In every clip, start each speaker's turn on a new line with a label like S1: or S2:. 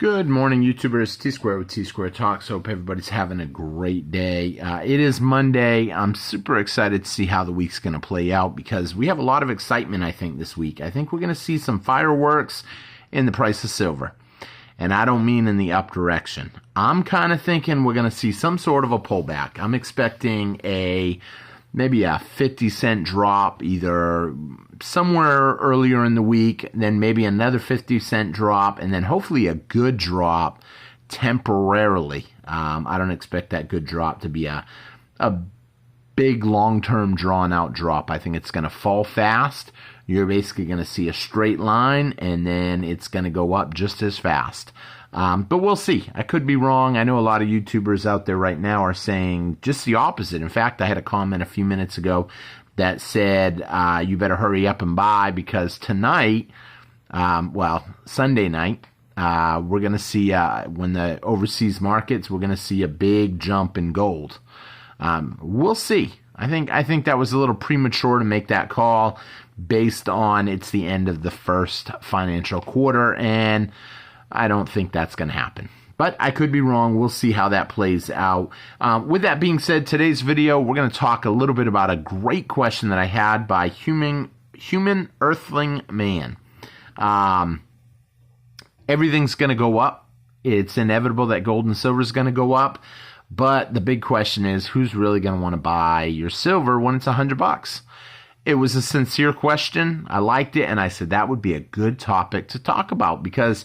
S1: Good morning, YouTubers. T-Square with T-Square Talks. Hope everybody's having a great day. It is Monday. I'm super excited to see how the week's going to play out because we have a lot of excitement, I think, this week. I think we're going to see some fireworks in the price of silver. And I don't mean in the up direction. I'm kind of thinking we're going to see some sort of a pullback. I'm expecting maybe a 50-cent drop either somewhere earlier in the week, then maybe another 50-cent drop, and then hopefully a good drop temporarily. I don't expect that good drop to be a big long-term drawn-out drop. I think it's going to fall fast. You're basically going to see a straight line, and then it's going to go up just as fast. But we'll see. I could be wrong. I know a lot of YouTubers out there right now are saying just the opposite. In fact, I had a comment a few minutes ago that said, you better hurry up and buy because tonight, Sunday night, we're going to see, when the overseas markets, we're going to see a big jump in gold. We'll see. I think that was a little premature to make that call based on it's the end of the first financial quarter, and I don't think that's going to happen. But I could be wrong. We'll see how that plays out. With that being said, today's video, we're going to talk a little bit about a great question that I had by Human Earthling Man. Everything's going to go up. It's inevitable that gold and silver is going to go up. But the big question is, who's really going to want to buy your silver when it's $100? It was a sincere question. I liked it, and I said that would be a good topic to talk about because,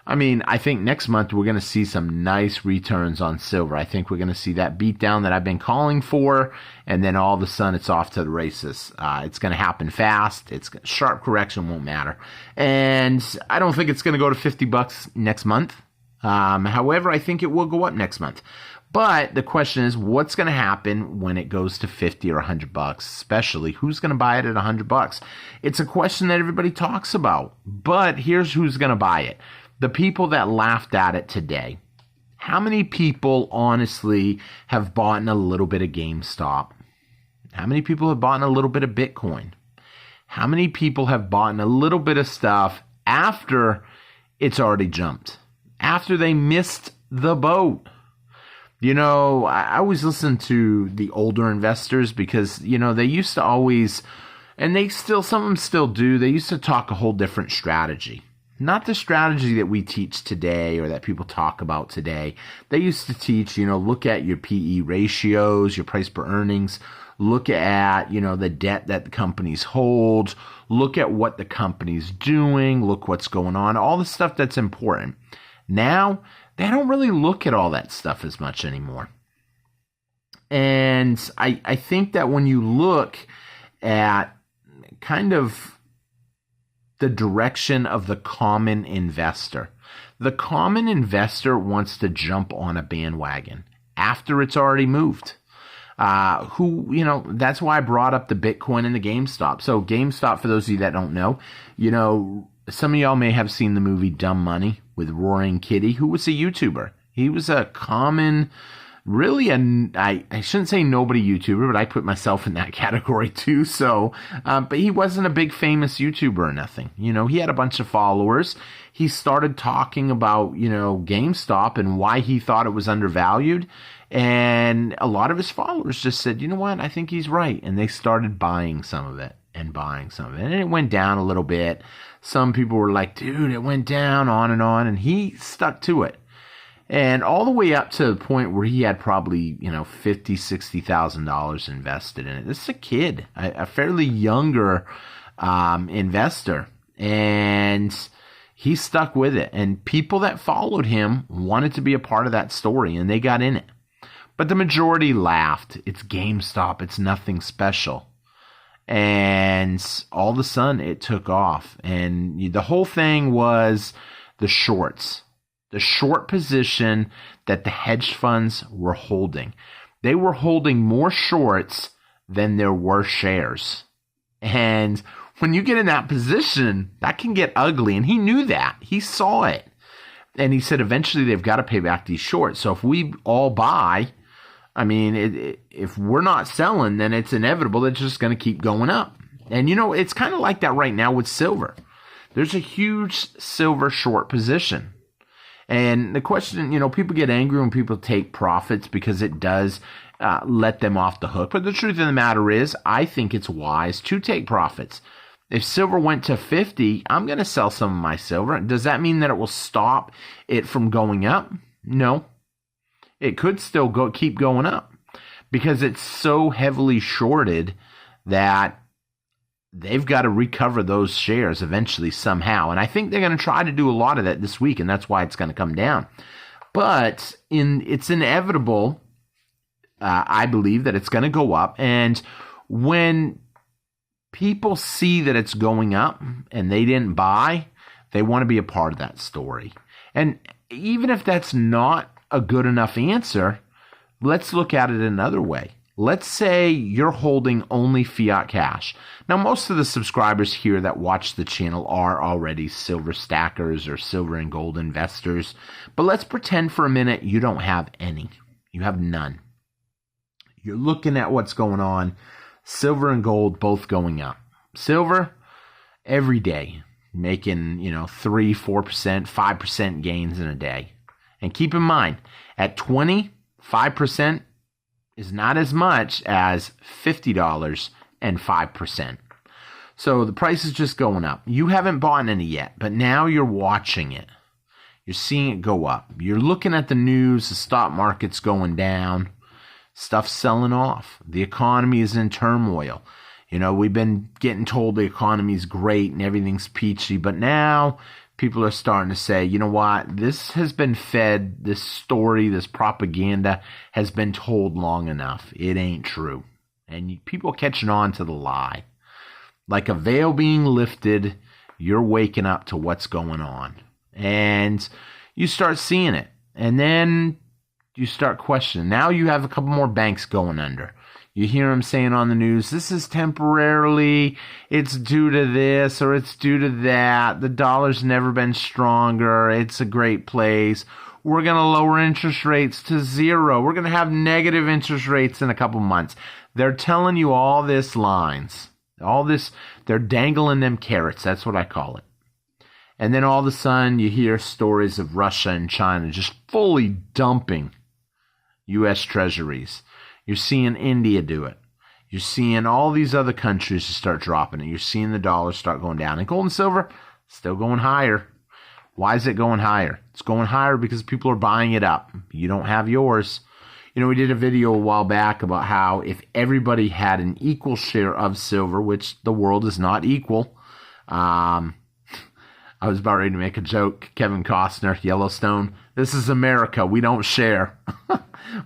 S1: I think next month we're going to see some nice returns on silver. I think we're going to see that beatdown that I've been calling for, and then all of a sudden it's off to the races. It's going to happen fast. Sharp correction won't matter. And I don't think it's going to go to $50 next month. However, I think it will go up next month. But the question is, what's going to happen when it goes to $50 or $100? Especially, who's going to buy it at $100? It's a question that everybody talks about. But here's who's going to buy it. The people that laughed at it today. How many people, honestly, have bought in a little bit of GameStop? How many people have bought in a little bit of Bitcoin? How many people have bought in a little bit of stuff after it's already jumped? After they missed the boat? I always listen to the older investors because, they used to always, and some of them still do, they used to talk a whole different strategy. Not the strategy that we teach today or that people talk about today. They used to teach, look at your PE ratios, your price per earnings, look at, the debt that the companies hold, look at what the company's doing, look what's going on, all the stuff that's important. Now, they don't really look at all that stuff as much anymore. And I think that when you look at kind of the direction of the common investor wants to jump on a bandwagon after it's already moved. That's why I brought up the Bitcoin and the GameStop. So GameStop, for those of you that don't know, some of y'all may have seen the movie Dumb Money with Roaring Kitty, who was a YouTuber. He was a common, I shouldn't say nobody YouTuber, but I put myself in that category too. So, but he wasn't a big famous YouTuber or nothing. He had a bunch of followers. He started talking about, GameStop and why he thought it was undervalued. And a lot of his followers just said, you know what, I think he's right. And they started buying some of it. And it went down a little bit. Some people were like, dude, it went down, on, and he stuck to it. And all the way up to the point where he had probably, $50,000, $60,000 invested in it. This is a kid, a fairly younger investor. And he stuck with it. And people that followed him wanted to be a part of that story, and they got in it. But the majority laughed. It's GameStop. It's nothing special. And all of a sudden, it took off. And the whole thing was the shorts. The short position that the hedge funds were holding. They were holding more shorts than there were shares. And when you get in that position, that can get ugly. And he knew that. He saw it. And he said, eventually, they've got to pay back these shorts. So if we all buy, if we're not selling, then it's inevitable that it's just going to keep going up. And, it's kind of like that right now with silver. There's a huge silver short position. And the question, people get angry when people take profits because it does let them off the hook. But the truth of the matter is, I think it's wise to take profits. If silver went to 50, I'm going to sell some of my silver. Does that mean that it will stop it from going up? No. It could still keep going up because it's so heavily shorted that they've got to recover those shares eventually somehow. And I think they're going to try to do a lot of that this week, and that's why it's going to come down. But it's inevitable, I believe, that it's going to go up. And when people see that it's going up and they didn't buy, they want to be a part of that story. And even if that's not a good enough answer, let's look at it another way. Let's say you're holding only fiat cash. Now, most of the subscribers here that watch the channel are already silver stackers or silver and gold investors. But let's pretend for a minute you don't have any. You have none. You're looking at what's going on. Silver and gold both going up. Silver, every day, making, 3, 4%, 5% gains in a day. And keep in mind, at 20, 5% is not as much as $50 and 5%. So the price is just going up. You haven't bought any yet, but now you're watching it. You're seeing it go up. You're looking at the news, the stock market's going down. Stuff's selling off. The economy is in turmoil. We've been getting told the economy's great and everything's peachy, but now people are starting to say, you know what, this has been fed, this story, this propaganda has been told long enough. It ain't true. And people catching on to the lie. Like a veil being lifted, you're waking up to what's going on. And you start seeing it. And then you start questioning. Now you have a couple more banks going under. You hear them saying on the news, this is temporarily, it's due to this or it's due to that. The dollar's never been stronger. It's a great place. We're going to lower interest rates to 0. We're going to have negative interest rates in a couple months. They're telling you all this lines. All this, they're dangling them carrots. That's what I call it. And then all of a sudden you hear stories of Russia and China just fully dumping U.S. treasuries. You're seeing India do it. You're seeing all these other countries start dropping it. You're seeing the dollar start going down. And gold and silver, still going higher. Why is it going higher? It's going higher because people are buying it up. You don't have yours. We did a video a while back about how if everybody had an equal share of silver, which the world is not equal. I was about ready to make a joke. Kevin Costner, Yellowstone. This is America. We don't share.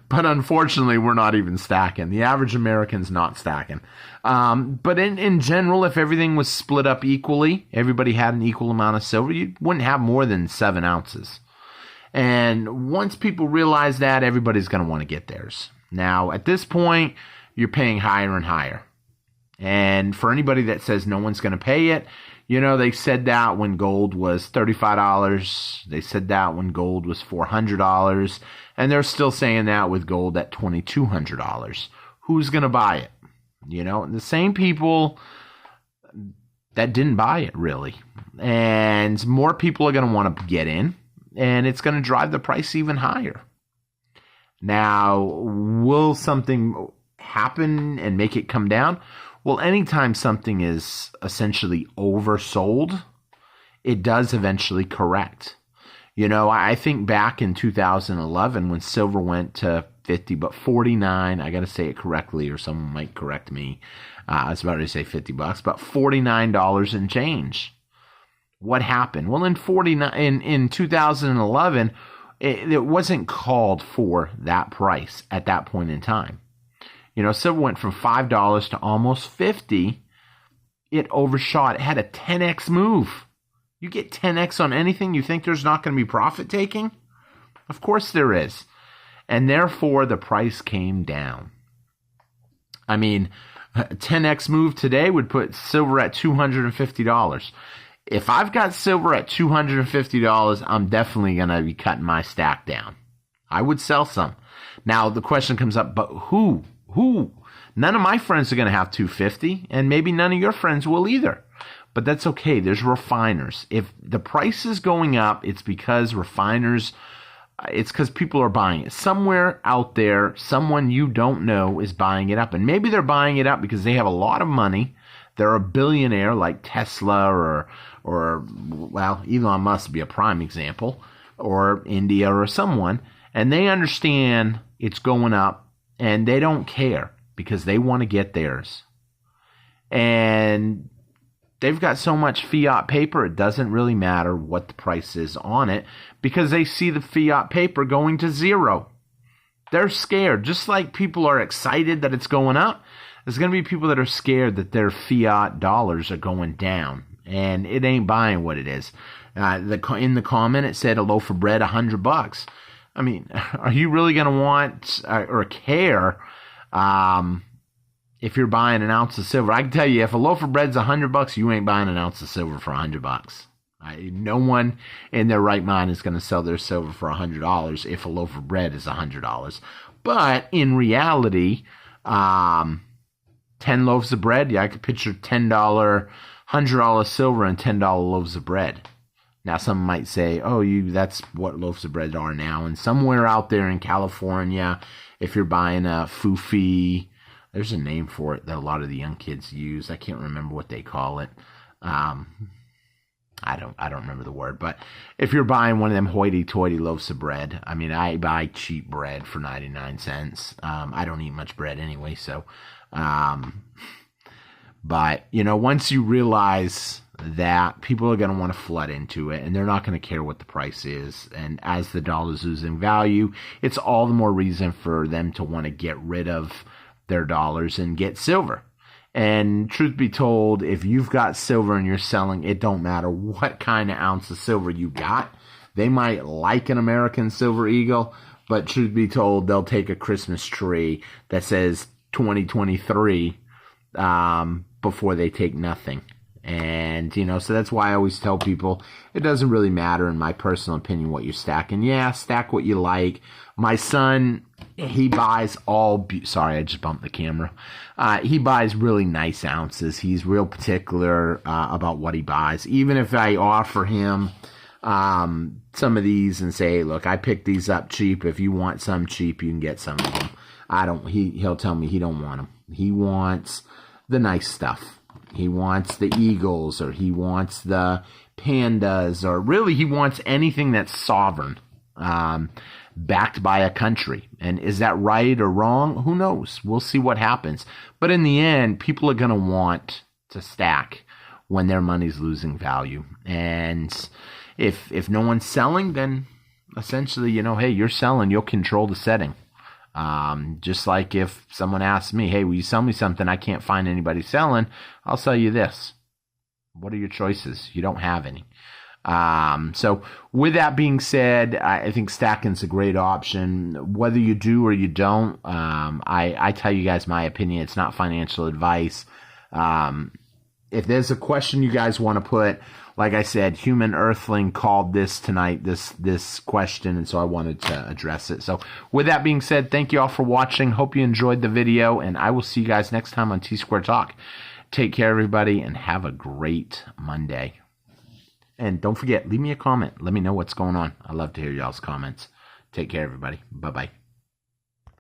S1: But unfortunately, we're not even stacking. The average American's not stacking. But in general, if everything was split up equally, everybody had an equal amount of silver, you wouldn't have more than 7 ounces. And once people realize that, everybody's going to want to get theirs. Now, at this point, you're paying higher and higher. And for anybody that says no one's going to pay it, they said that when gold was $35. They said that when gold was $400. And they're still saying that with gold at $2,200. Who's going to buy it? The same people that didn't buy it, really. And more people are going to want to get in. And it's going to drive the price even higher. Now, will something happen and make it come down? Well, anytime something is essentially oversold, it does eventually correct. I think back in 2011 when silver went to 50, but 49, I got to say it correctly or someone might correct me. I was about to say $50, but $49 and change. What happened? Well, in 2011, it wasn't called for that price at that point in time. Silver went from $5 to almost $50. It overshot. It had a 10x move. You get 10x on anything, you think there's not going to be profit taking? Of course there is. And therefore, the price came down. I mean, a 10x move today would put silver at $250. If I've got silver at $250, I'm definitely going to be cutting my stack down. I would sell some. Now, the question comes up, but who? None of my friends are going to have $250, and maybe none of your friends will either. but that's okay. There's refiners. If the price is going up, it's because it's because people are buying it. Somewhere out there, someone you don't know is buying it up. And maybe they're buying it up because they have a lot of money. They're a billionaire like Tesla or well, Elon Musk would be a prime example, or India or someone. And they understand it's going up and they don't care because they want to get theirs. And they've got so much fiat paper, it doesn't really matter what the price is on it because they see the fiat paper going to zero. They're scared. Just like people are excited that it's going up, there's going to be people that are scared that their fiat dollars are going down, and it ain't buying what it is. In the comment, it said a loaf of bread, $100. I mean, are you really going to want or care if you're buying an ounce of silver? I can tell you, if a loaf of bread's $100, you ain't buying an ounce of silver for $100. No one in their right mind is going to sell their silver for $100 if a loaf of bread is $100. But in reality, 10 loaves of bread, yeah, I could picture $10, $100 silver and $10 loaves of bread. Now, some might say, oh, that's what loaves of bread are now. And somewhere out there in California, if you're buying a foofy, there's a name for it that a lot of the young kids use. I can't remember what they call it. I don't remember the word. But if you're buying one of them hoity-toity loaves of bread, I mean, I buy cheap bread for 99 cents. I don't eat much bread anyway, so. But, once you realize that people are going to want to flood into it and they're not going to care what the price is. And as the dollar's losing value, it's all the more reason for them to want to get rid of their dollars and get silver. And truth be told, if you've got silver and you're selling, it don't matter what kind of ounce of silver you got. They might like an American Silver Eagle, but truth be told, they'll take a Christmas tree that says 2023 before they take nothing. And, so that's why I always tell people it doesn't really matter, in my personal opinion, what you're stacking. Yeah, stack what you like. My son, he buys sorry, I just bumped the camera. He buys really nice ounces. He's real particular about what he buys. Even if I offer him some of these and say, look, I picked these up cheap. If you want some cheap, you can get some of them. He'll tell me he don't want them. He wants the nice stuff. He wants the eagles, or he wants the pandas, or really he wants anything that's sovereign, backed by a country. And is that right or wrong? Who knows? We'll see what happens. But in the end, people are going to want to stack when their money's losing value. And if no one's selling, then essentially, hey, you're selling, you'll control the setting. Just like if someone asks me, hey, will you sell me something? I can't find anybody selling. I'll sell you this. What are your choices? You don't have any. So with that being said, I think stacking's a great option. Whether you do or you don't, I tell you guys my opinion. It's not financial advice. If there's a question you guys want to put, like I said, Human Earthling called this tonight, this question, and so I wanted to address it. So with that being said, thank you all for watching. Hope you enjoyed the video, and I will see you guys next time on T-Square Talk. Take care, everybody, and have a great Monday. And don't forget, leave me a comment. Let me know what's going on. I love to hear y'all's comments. Take care, everybody. Bye-bye.